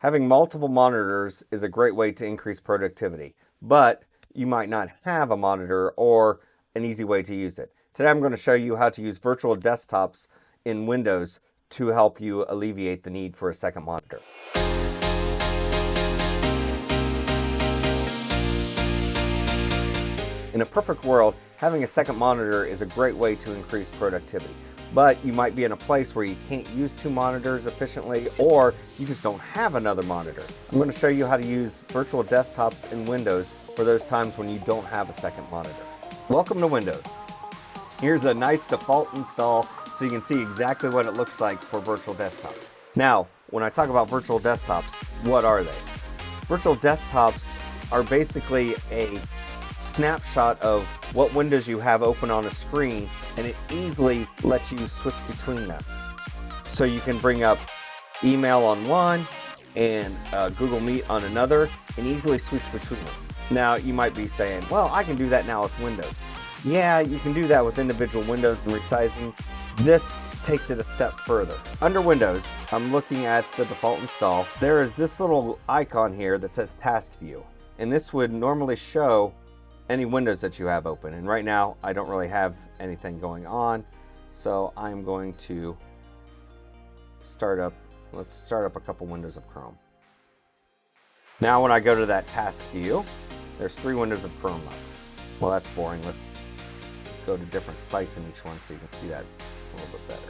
Having multiple monitors is a great way to increase productivity, but you might not have a monitor or an easy way to use it. Today I'm going to show you how to use virtual desktops in Windows to help you alleviate the need for a second monitor. In a perfect world, having a second monitor is a great way to increase productivity. But you might be in a place where you can't use two monitors efficiently, or you just don't have another monitor. I'm going to show you how to use virtual desktops in Windows for those times when you don't have a second monitor. Welcome to Windows. Here's a nice default install so you can see exactly what it looks like for virtual desktops. Now, when I talk about virtual desktops, what are they? Virtual desktops are basically a snapshot of what windows you have open on a screen, and it easily lets you switch between them. So you can bring up email on one and Google Meet on another and easily switch between them. Now you might be saying, well, I can do that now with Windows. Yeah, you can do that with individual windows and resizing. This takes it a step further. Under Windows, I'm looking at the default install. There is this little icon here that says Task View, and this would normally show any windows that you have open. And right now I don't really have anything going on, so I'm going to let's start up a couple windows of Chrome. Now when I go to that task view, there's 3 windows of Chrome left. Well, that's boring. Let's go to different sites in each one so you can see that a little bit better.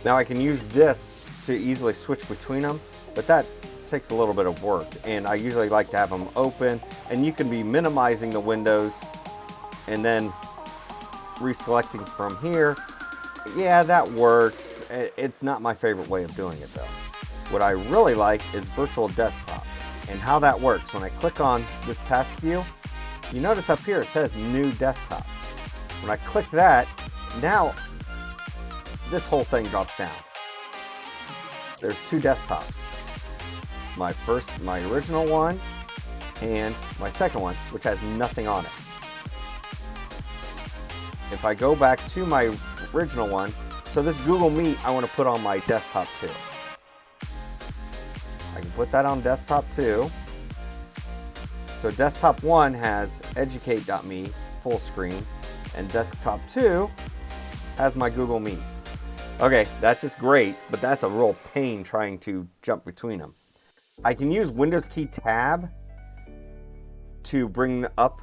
Now I can use this to easily switch between them, but that takes a little bit of work, and I usually like to have them open, and you can be minimizing the windows and then reselecting from here. Yeah, that works. It's not my favorite way of doing it though. What I really like is virtual desktops, and how that works. When I click on this task view, you notice up here it says new desktop. When I click that, now this whole thing drops down. There's 2 desktops. My original one and my second one, which has nothing on it. If I go back to my original one, so this Google Meet I want to put on my desktop too. I can put that on desktop 2. So desktop 1 has educate.me full screen, and desktop 2 has my Google Meet. Okay, that's just great, but that's a real pain trying to jump between them. I can use Windows key tab to bring up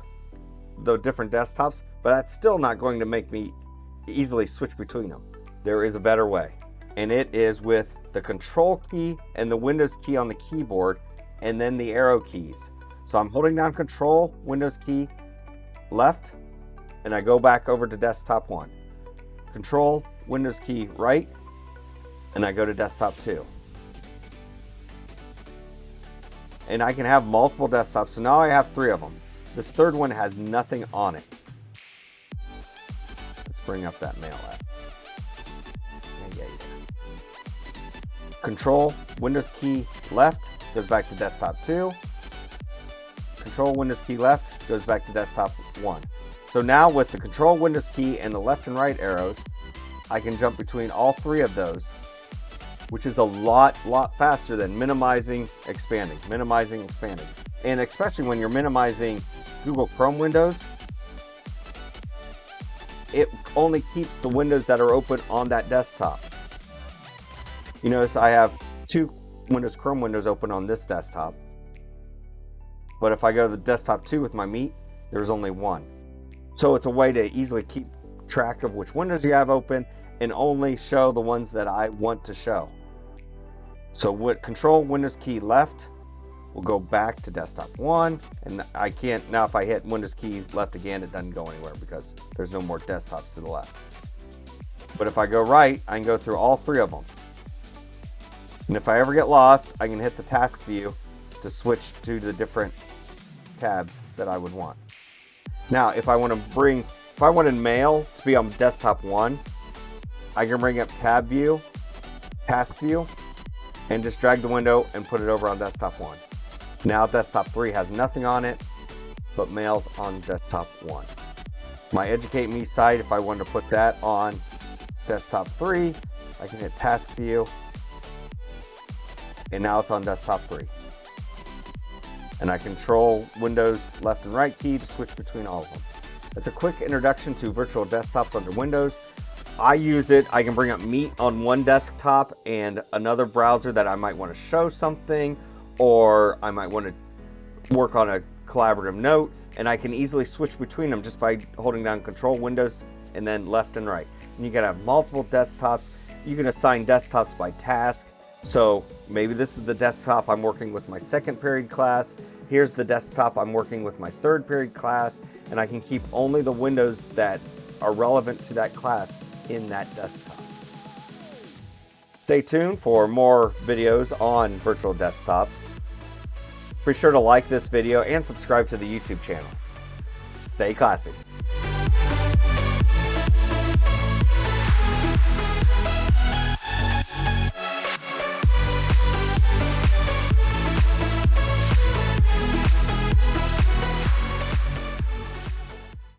the different desktops, but that's still not going to make me easily switch between them. There is a better way, and it is with the control key and the Windows key on the keyboard, and then the arrow keys. So I'm holding down control, Windows key left, and I go back over to desktop 1. Control, Windows key right, and I go to desktop 2. And I can have multiple desktops, so now I have 3 of them. This third one has nothing on it. Let's bring up that mail app. Control, Windows key left, goes back to desktop 2. Control, Windows key left, goes back to desktop 1. So now with the control, Windows key, and the left and right arrows, I can jump between all 3 of those, which is a lot faster than minimizing, expanding, minimizing, expanding. And especially when you're minimizing Google Chrome windows, it only keeps the windows that are open on that desktop. You notice I have 2 Windows Chrome windows open on this desktop, but if I go to the desktop 2 with my Meet, there's only 1. So it's a way to easily keep track of which windows you have open and only show the ones that I want to show. So with control, Windows key left, we'll go back to desktop 1, and I can't, now if I hit Windows key left again, it doesn't go anywhere because there's no more desktops to the left. But if I go right, I can go through all 3 of them. And if I ever get lost, I can hit the task view to switch to the different tabs that I would want. Now, if I wanted mail to be on desktop 1, I can bring up tab view, task view, and just drag the window and put it over on desktop 1. Now desktop 3 has nothing on it, but mail's on desktop 1. My Educate Me site, if I wanted to put that on desktop 3, I can hit task view, and now it's on desktop 3. And I control Windows left and right key to switch between all of them. It's a quick introduction to virtual desktops under Windows. I use it, I can bring up Meet on one desktop and another browser that I might want to show something, or I might want to work on a collaborative note, and I can easily switch between them just by holding down Control, Windows, and then left and right. And you can have multiple desktops. You can assign desktops by task. So maybe this is the desktop I'm working with my second period class. Here's the desktop I'm working with my third period class, and I can keep only the windows that are relevant to that class in that desktop. Stay tuned for more videos on virtual desktops. Be sure to like this video and subscribe to the YouTube channel. Stay classy.